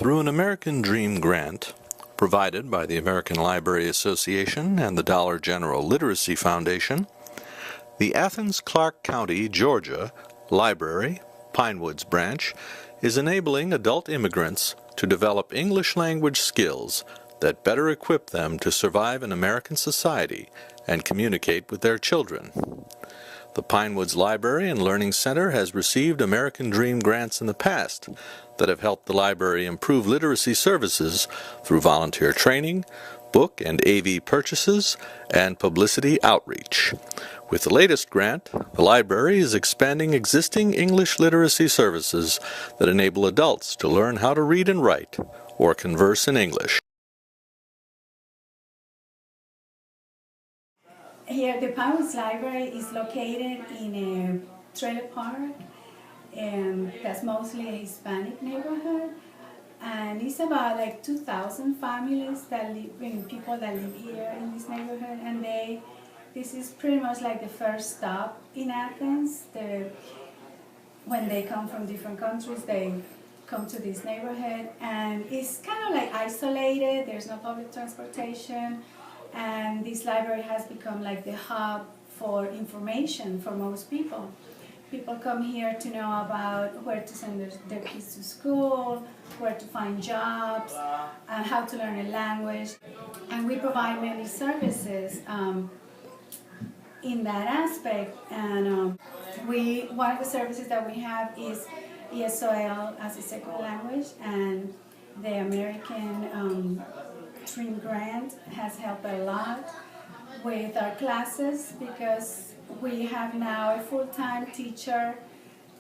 Through an American Dream grant provided by the American Library Association and the Dollar General Literacy Foundation, the Athens-Clarke County, Georgia Library, Pinewoods Branch, is enabling adult immigrants to develop English language skills that better equip them to survive in American society and communicate with their children. The Pinewoods Library and Learning Center has received American Dream grants in the past that have helped the library improve literacy services through volunteer training, book and AV purchases, and publicity outreach. With the latest grant, the library is expanding existing English literacy services that enable adults to learn how to read and write or converse in English. Here, the Pinewoods Library is located in a trailer park, and that's mostly a Hispanic neighborhood. And it's about like 2,000 families that live, people that live here in this neighborhood. And this is pretty much like the first stop in Athens. When they come from different countries, they come to this neighborhood. And it's kind of like isolated. There's no public transportation. And this library has become like the hub for information for most people. People come here to know about where to send their kids to school, where to find jobs, how to learn a language. And we provide many services in that aspect. And one of the services that we have is ESOL as a second language, and the American Dream grant has helped a lot with our classes, because we have now a full-time teacher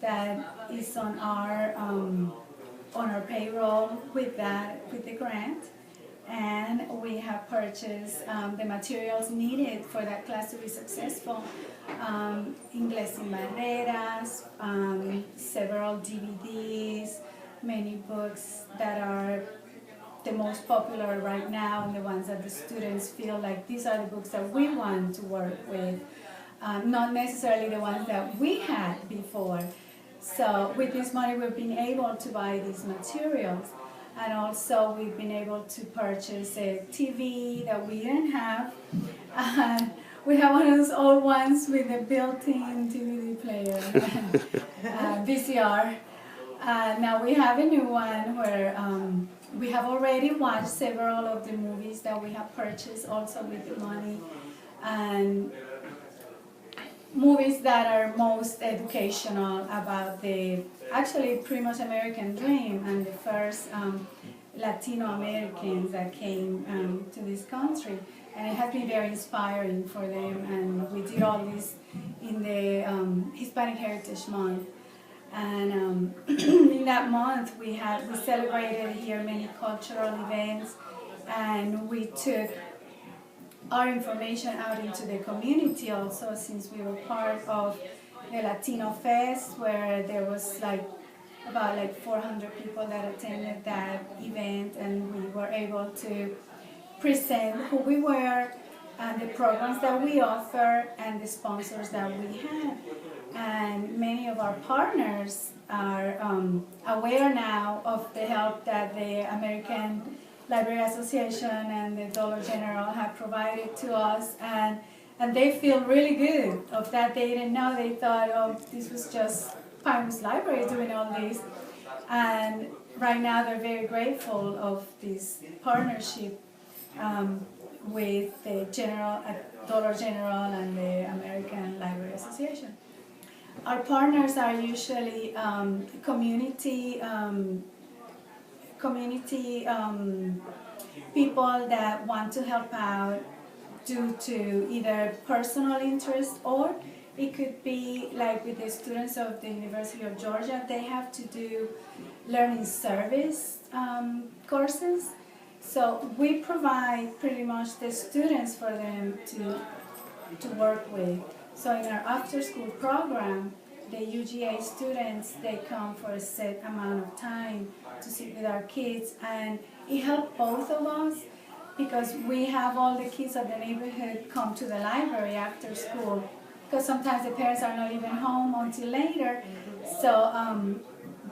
that is on our payroll with the grant, and we have purchased the materials needed for that class to be successful. Inglés sin barreras, several DVDs, many books that are the most popular right now, and the ones that the students feel like these are the books that we want to work with, not necessarily the ones that we had before. So with this money we've been able to buy these materials, and also we've been able to purchase a TV that we didn't have. We have one of those old ones with a built-in DVD player, VCR. Now we have a new one where we have already watched several of the movies that we have purchased also with the money, and movies that are most educational about actually pretty much American Dream and the first Latino Americans that came to this country. And it has been very inspiring for them, and we did all this in the Hispanic Heritage Month. And in that month we celebrated here many cultural events, and we took our information out into the community also, since we were part of the Latino Fest, where there was about 400 people that attended that event, and we were able to present who we were and the programs that we offer and the sponsors that we had. And many of our partners are aware now of the help that the American Library Association and the Dollar General have provided to us, and they feel really good of that. They didn't know, they thought, oh, this was just Pinewoods Library doing all this. And right now they're very grateful of this partnership with the Dollar General and the American Library Association. Our partners are usually community people that want to help out due to either personal interest, or it could be like with the students of the University of Georgia. They have to do learning service courses. So we provide pretty much the students for them to work with. So in our after-school program, the UGA students, they come for a set amount of time to sit with our kids, and it helped both of us, because we have all the kids of the neighborhood come to the library after school, because sometimes the parents are not even home until later. So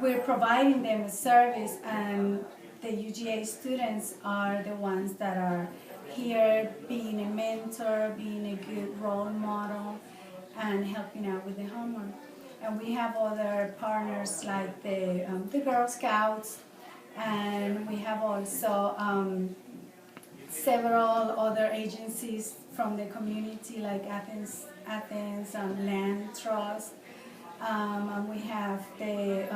we're providing them a service, and the UGA students are the ones that are here being a mentor, being a good role model, and helping out with the homework. And we have other partners like the Girl Scouts, and we have also several other agencies from the community like Athens Land Trust, and we have the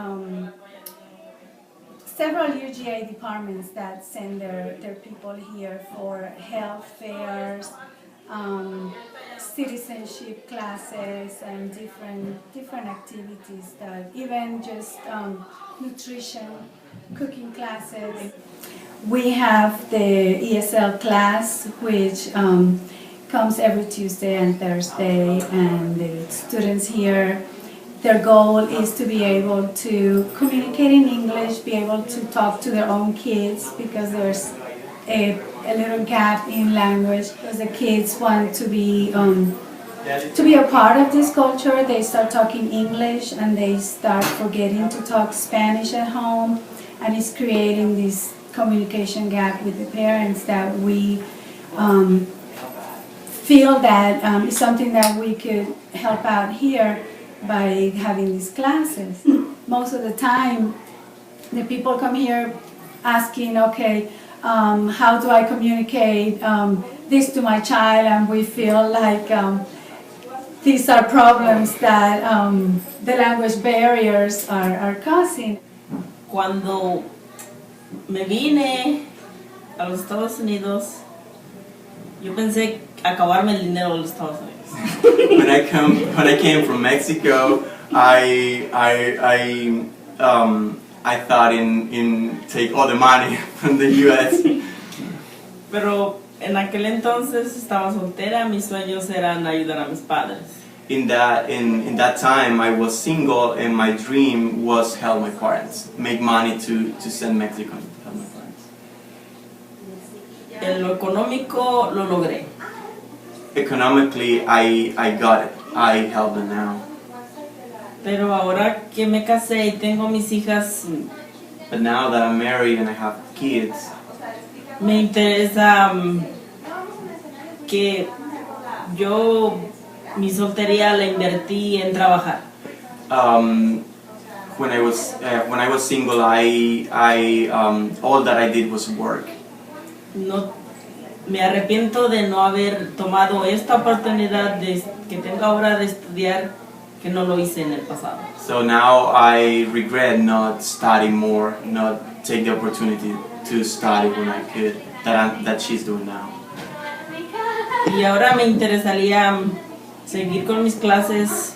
several UGA departments that send their people here for health fairs, citizenship classes, and different activities, that even just nutrition, cooking classes. We have the ESL class, which comes every Tuesday and Thursday, and the students here, their goal is to be able to communicate in English, be able to talk to their own kids, because there's a little gap in language, because the kids want to be a part of this culture. They start talking English and they start forgetting to talk Spanish at home, and it's creating this communication gap with the parents that we feel that is something that we could help out here by having these classes. Most of the time, the people come here asking, okay, how do I communicate this to my child? And we feel like these are problems that the language barriers are causing. Cuando me vine a los Estados Unidos, yo pensé acabarme el dinero de los Estados Unidos. When I came from Mexico, I thought in take all the money from the U.S. Pero en aquel entonces estaba soltera, mis sueños eran ayudar a mis padres. In that time, I was single, and my dream was help my parents, make money to send Mexico to help my parents. En lo económico lo logré. Economically, I got it. I help them now. Pero ahora que me casé y tengo mis hijas, But now that I'm married and I have kids, me interesa que yo mi soltería la invertí en trabajar. when I was single, I all that I did was work. No, me arrepiento de no haber tomado esta oportunidad que tengo ahora de estudiar, que no lo hice en el pasado. So now I regret not studying more, not take the opportunity to study when I could, that she's doing now. Y ahora me interesaría seguir con mis clases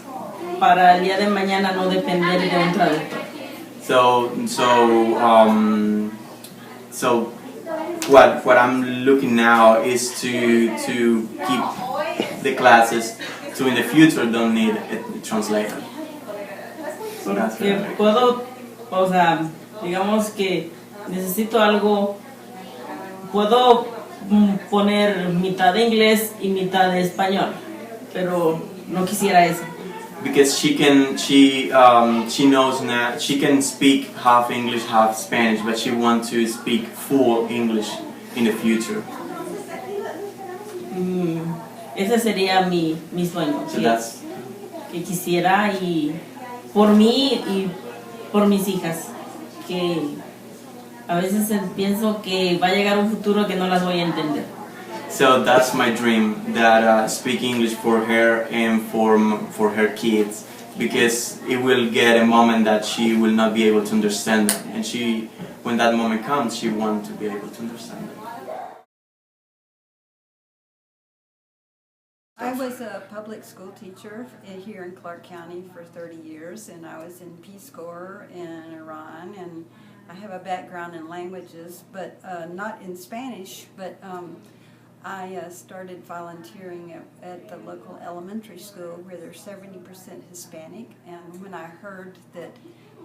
para el día de mañana no depender de un traductor. So what I'm looking now is to keep the classes, so in the future don't need a translator. So that's Porque what I- puedo, o sea, digamos que necesito algo, puedo poner mitad de inglés y mitad de español, pero no quisiera eso. Because she knows now, she can speak half English, half Spanish, but she wants to speak full English in the future. Ese sería mi sueño, So that's que quisiera, y por mí y por mis hijas, que a veces pienso que va a llegar un futuro que no las voy a entender. So that's my dream, that speak English for her and for her kids, because it will get a moment that she will not be able to understand them, and when that moment comes, she wants to be able to understand them. I was a public school teacher here in Clarke County for 30 years, and I was in Peace Corps in Iran, and I have a background in languages, but not in Spanish, but I started volunteering at the local elementary school where they're 70% Hispanic, and when I heard that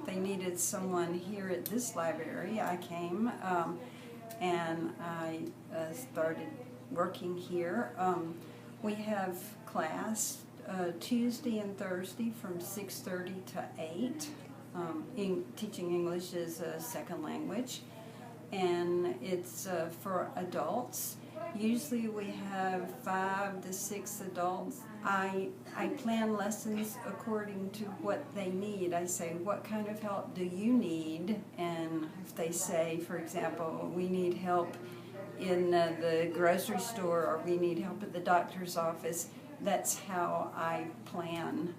they needed someone here at this library, I came and I started working here. We have class Tuesday and Thursday from 6:30 to 8. Teaching English as a second language. and it's for adults. Usually we have 5 to 6 adults. I plan lessons according to what they need. I say, what kind of help do you need? And if they say, for example, we need help in the grocery store, or we need help at the doctor's office, that's how I plan.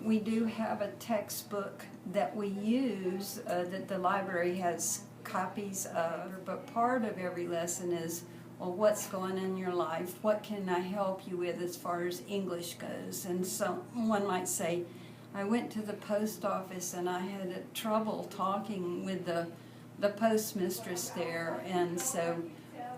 We do have a textbook that we use that the library has copies of, but part of every lesson is, well, what's going on in your life? What can I help you with as far as English goes? And so one might say, I went to the post office and I had trouble talking with the postmistress there, and so,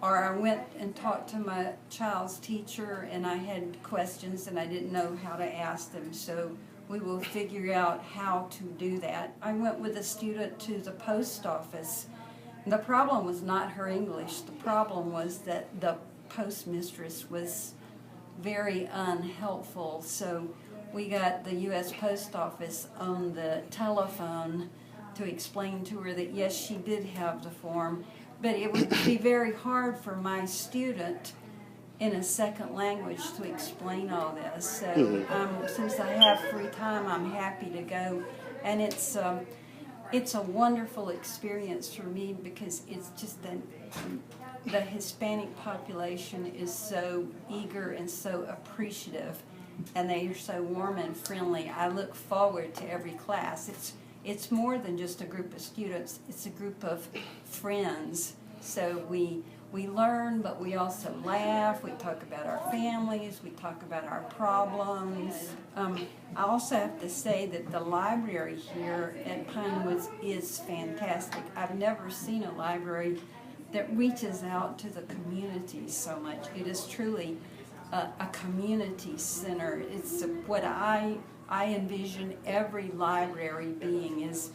or I went and talked to my child's teacher and I had questions and I didn't know how to ask them, so we will figure out how to do that. I went with a student to the post office. The problem was not her English. The problem was that the postmistress was very unhelpful. So we got the U.S. Post Office on the telephone to explain to her that yes, she did have the form, but it would be very hard for my student in a second language to explain all this. So since I have free time, I'm happy to go, and it's a wonderful experience for me because it's just the Hispanic population is so eager and so appreciative, and they are so warm and friendly. I look forward to every class. It's more than just a group of students. It's a group of friends. So we learn, but we also laugh. We talk about our families. We talk about our problems. I also have to say that the library here at Pinewoods is fantastic. I've never seen a library that reaches out to the community so much. It is truly a community center. It's what I envision every library being is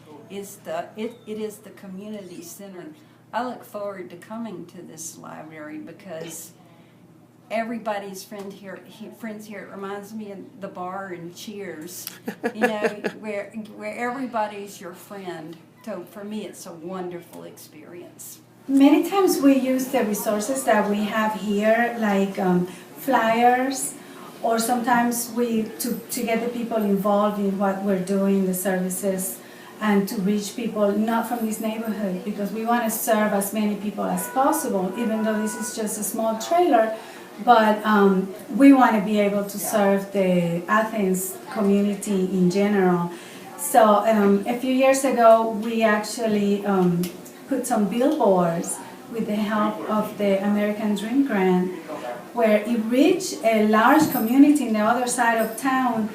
the community center. I look forward to coming to this library because everybody's friends here. It reminds me of the bar in Cheers, you know, where everybody's your friend. So for me, it's a wonderful experience. Many times we use the resources that we have here, like flyers, or sometimes to get the people involved in what we're doing, the services, and to reach people not from this neighborhood, because we want to serve as many people as possible, even though this is just a small trailer, but we want to be able to serve the Athens community in general. So a few years ago, we actually put some billboards with the help of the American Dream Grant, where it reached a large community in the other side of town,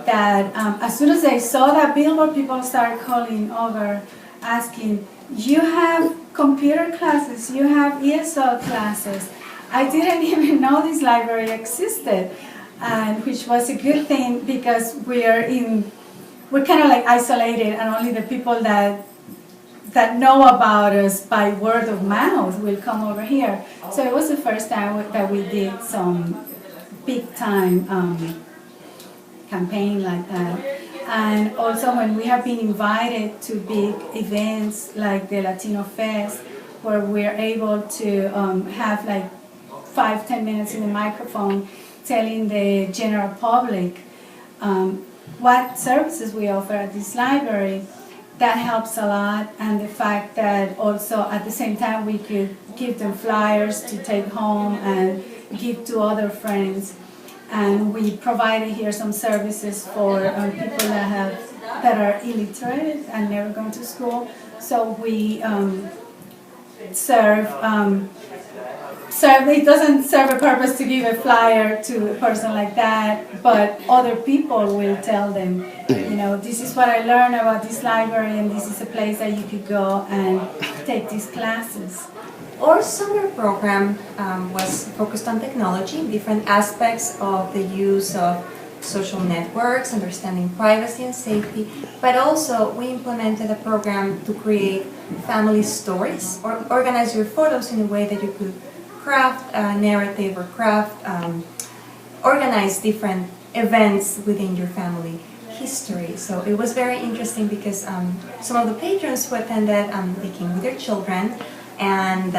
that as soon as they saw that billboard, people started calling over asking, you have computer classes, you have ESL classes. I didn't even know this library existed, and which was a good thing because we're kind of like isolated, and only the people that know about us by word of mouth will come over here. So it was the first time that we did some big time campaign like that. And also when we have been invited to big events like the Latino Fest, where we're able to have like 5-10 minutes in the microphone telling the general public what services we offer at this library, that helps a lot. And the fact that also at the same time we could give them flyers to take home and give to other friends. And we provided here some services for people that are illiterate and never gone to school. So we serve. It doesn't serve a purpose to give a flyer to a person like that, but other people will tell them, you know, this is what I learned about this library, and this is a place that you could go and take these classes. Our summer program was focused on technology, different aspects of the use of social networks, understanding privacy and safety, but also we implemented a program to create family stories or organize your photos in a way that you could craft a narrative or organize different events within your family. history. So it was very interesting because some of the patrons who attended, they came with their children, and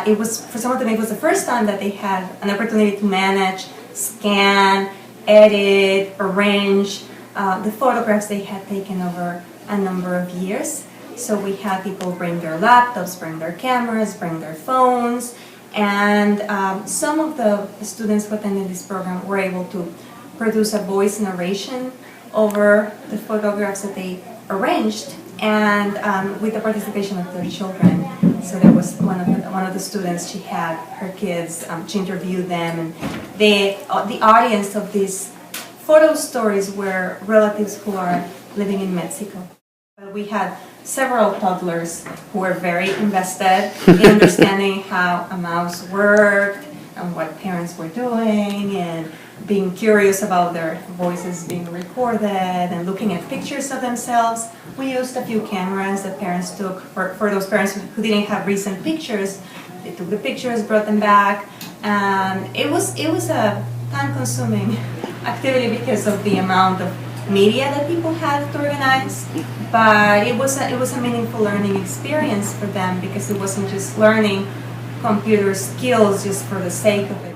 it was, for some of them, it was the first time that they had an opportunity to manage, scan, edit, arrange the photographs they had taken over a number of years. So we had people bring their laptops, bring their cameras, bring their phones, and some of the students who attended this program were able to produce a voice narration over the photographs that they arranged, and with the participation of their children. So there was one of the students, she had her kids, she interviewed them, and the audience of these photo stories were relatives who are living in Mexico. We had several toddlers who were very invested in understanding how a mouse worked and what parents were doing, and being curious about their voices being recorded and looking at pictures of themselves. We used a few cameras that parents took for those parents who didn't have recent pictures. They took the pictures, brought them back, and it was a time-consuming activity because of the amount of media that people had to organize, but it was a meaningful learning experience for them because it wasn't just learning computer skills just for the sake of it.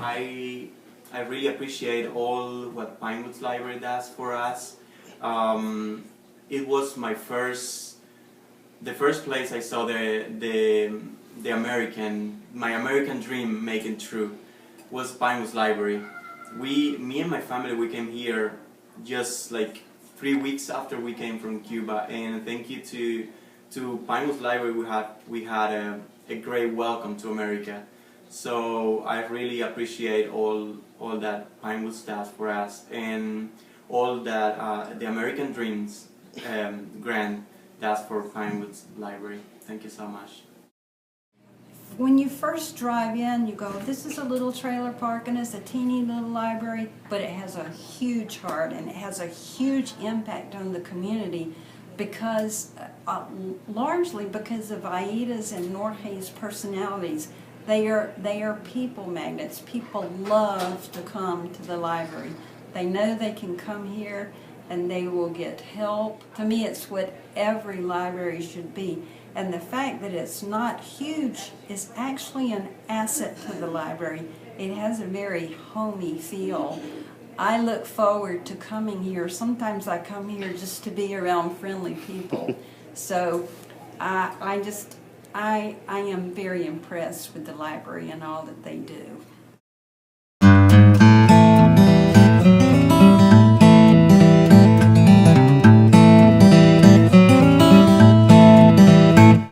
I really appreciate all what Pinewoods Library does for us. It was the first place I saw my American dream making true was Pinewoods Library. Me and my family, we came here just like 3 weeks after we came from Cuba, and thank you to Pinewoods Library, we had a great welcome to America. So I really appreciate all that Pinewoods does for us, and all that the American Dreams grant does for Pinewoods Library. Thank you so much. When you first drive in, you go, this is a little trailer park and it's a teeny little library, but it has a huge heart and it has a huge impact on the community because, largely because of Aida's and Norhe's personalities. They are people magnets. People love to come to the library. They know they can come here and they will get help. To me, it's what every library should be. And the fact that it's not huge is actually an asset to the library. It has a very homey feel. I look forward to coming here. Sometimes I come here just to be around friendly people. So I am very impressed with the library and all that they do.